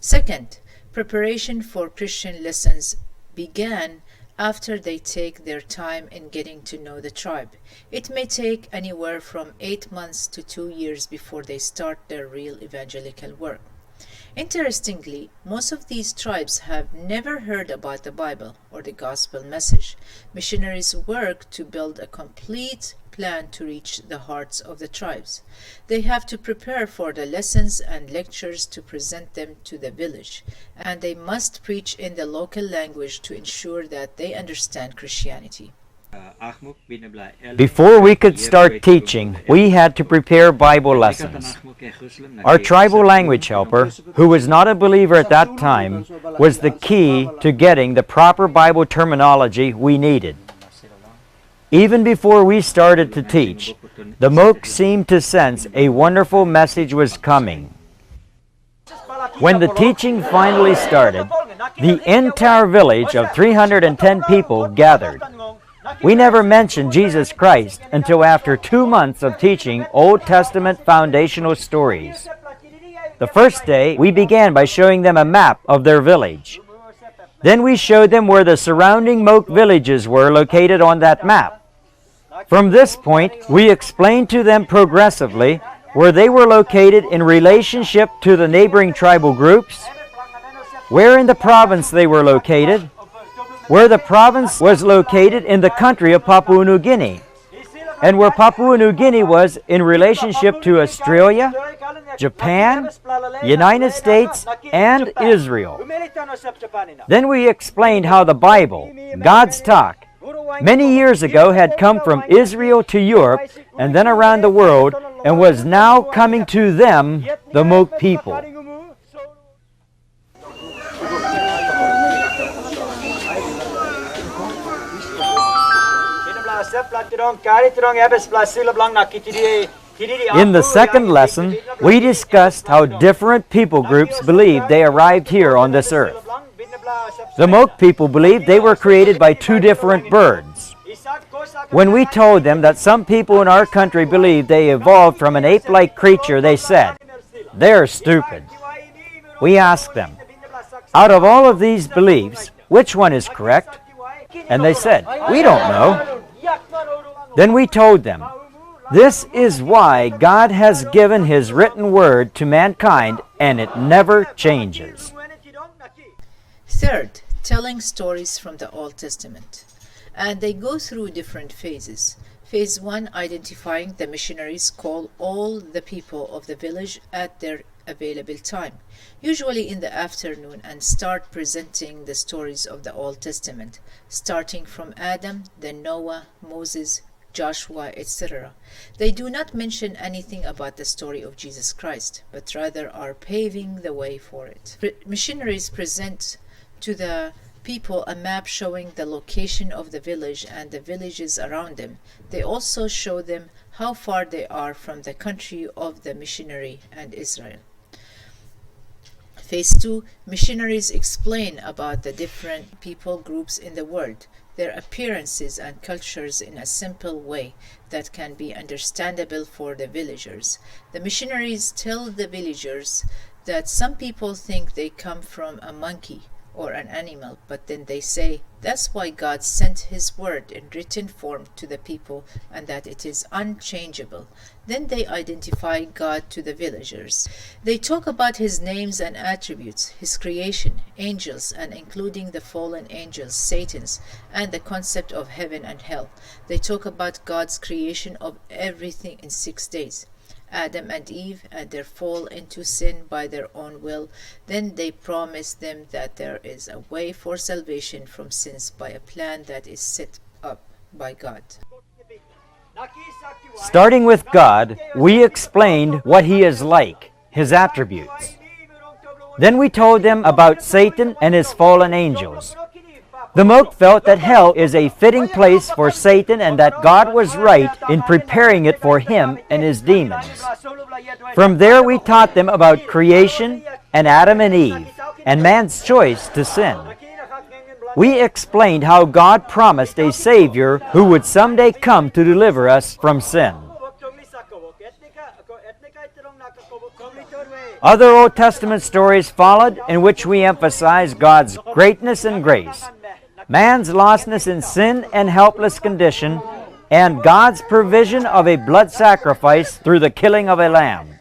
Second, preparation for Christian lessons began after they take their time in getting to know the tribe. It may take anywhere from 8 months to 2 years before they start their real evangelical work. Interestingly, most of these tribes have never heard about the Bible or the gospel message. Missionaries work to build a complete plan to reach the hearts of the tribes. They have to prepare for the lessons and lectures to present them to the village, and they must preach in the local language to ensure that they understand Christianity. Before we could start teaching, we had to prepare Bible lessons. Our tribal language helper, who was not a believer at that time, was the key to getting the proper Bible terminology we needed. Even before we started to teach, the Mook seemed to sense a wonderful message was coming. When the teaching finally started, the entire village of 310 people gathered. We never mentioned Jesus Christ until after 2 months of teaching Old Testament foundational stories. The first day, we began by showing them a map of their village. Then we showed them where the surrounding Mook villages were located on that map. From this point, we explained to them progressively where they were located in relationship to the neighboring tribal groups, where in the province they were located, where the province was located in the country of Papua New Guinea, and where Papua New Guinea was in relationship to Australia, Japan, United States, and Israel. Then we explained how the Bible, God's talk, many years ago had come from Israel to Europe and then around the world and was now coming to them, the Mook people. In the second lesson, we discussed how different people groups believed they arrived here on this earth. The Mook people believed they were created by 2 different birds. When we told them that some people in our country believed they evolved from an ape-like creature, they said, "They're stupid." We asked them, "Out of all of these beliefs, which one is correct?" And they said, "We don't know." Then we told them, "This is why God has given His written word to mankind, and it never changes." Third, telling stories from the Old Testament. And they go through different phases. Phase 1, identifying the missionaries call all the people of the village at their available time, usually in the afternoon, and start presenting the stories of the Old Testament, starting from Adam, then Noah, Moses, Joshua, etc. They do not mention anything about the story of Jesus Christ, but rather are paving the way for it. Missionaries present to the people a map showing the location of the village and the villages around them. They also show them how far they are from the country of the missionary and Israel. Phase 2, missionaries explain about the different people groups in the world, their appearances and cultures in a simple way that can be understandable for the villagers. The missionaries tell the villagers that some people think they come from a monkey or an animal, but then they say that's why God sent His word in written form to the people and that it is unchangeable. Then they identify God to the villagers. They talk about His names and attributes, His creation, angels, and including the fallen angels, Satan's, and the concept of heaven and hell. They talk about God's creation of everything in 6 days. Adam and Eve and their fall into sin by their own will. Then they promise them that there is a way for salvation from sins by a plan that is set up by God. Starting with God, we explained what He is like, His attributes. Then we told them about Satan and his fallen angels. The Mook felt that hell is a fitting place for Satan and that God was right in preparing it for him and his demons. From there we taught them about creation and Adam and Eve and man's choice to sin. We explained how God promised a Savior who would someday come to deliver us from sin. Other Old Testament stories followed in which we emphasize God's greatness and grace, man's lostness in sin and helpless condition, and God's provision of a blood sacrifice through the killing of a lamb.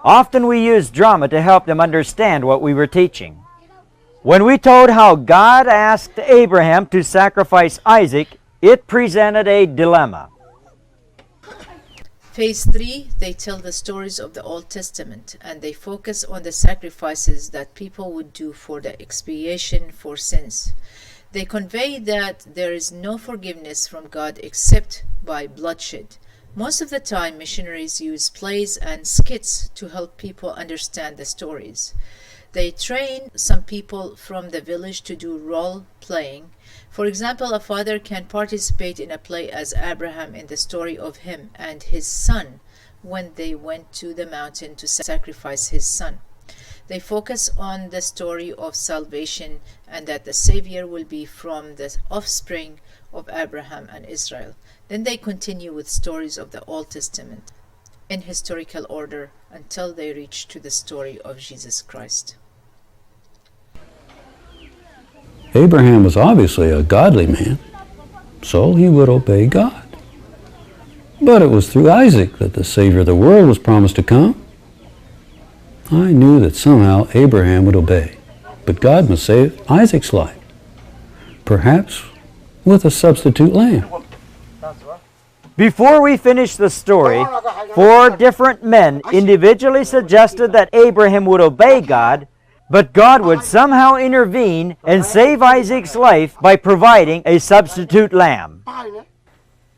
Often we used drama to help them understand what we were teaching. When we told how God asked Abraham to sacrifice Isaac, it presented a dilemma. Phase 3, they tell the stories of the Old Testament, and they focus on the sacrifices that people would do for the expiation for sins. They convey that there is no forgiveness from God except by bloodshed. Most of the time, missionaries use plays and skits to help people understand the stories. They train some people from the village to do role playing. For example, a father can participate in a play as Abraham in the story of him and his son when they went to the mountain to sacrifice his son. They focus on the story of salvation and that the Savior will be from the offspring of Abraham and Israel. Then they continue with stories of the Old Testament in historical order until they reach to the story of Jesus Christ. Abraham was obviously a godly man, so he would obey God. But it was through Isaac that the Savior of the world was promised to come. I knew that somehow Abraham would obey, but God must save Isaac's life, perhaps with a substitute lamb. Before we finish the story, 4 different men individually suggested that Abraham would obey God, but God would somehow intervene and save Isaac's life by providing a substitute lamb.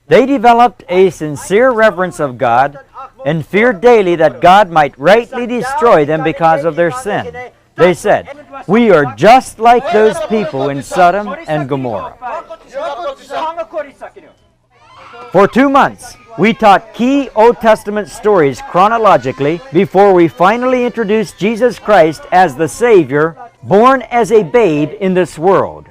They developed a sincere reverence of God and feared daily that God might rightly destroy them because of their sin. They said, "We are just like those people in Sodom and Gomorrah." For 2 months, we taught key Old Testament stories chronologically before we finally introduced Jesus Christ as the Savior, born as a babe in this world.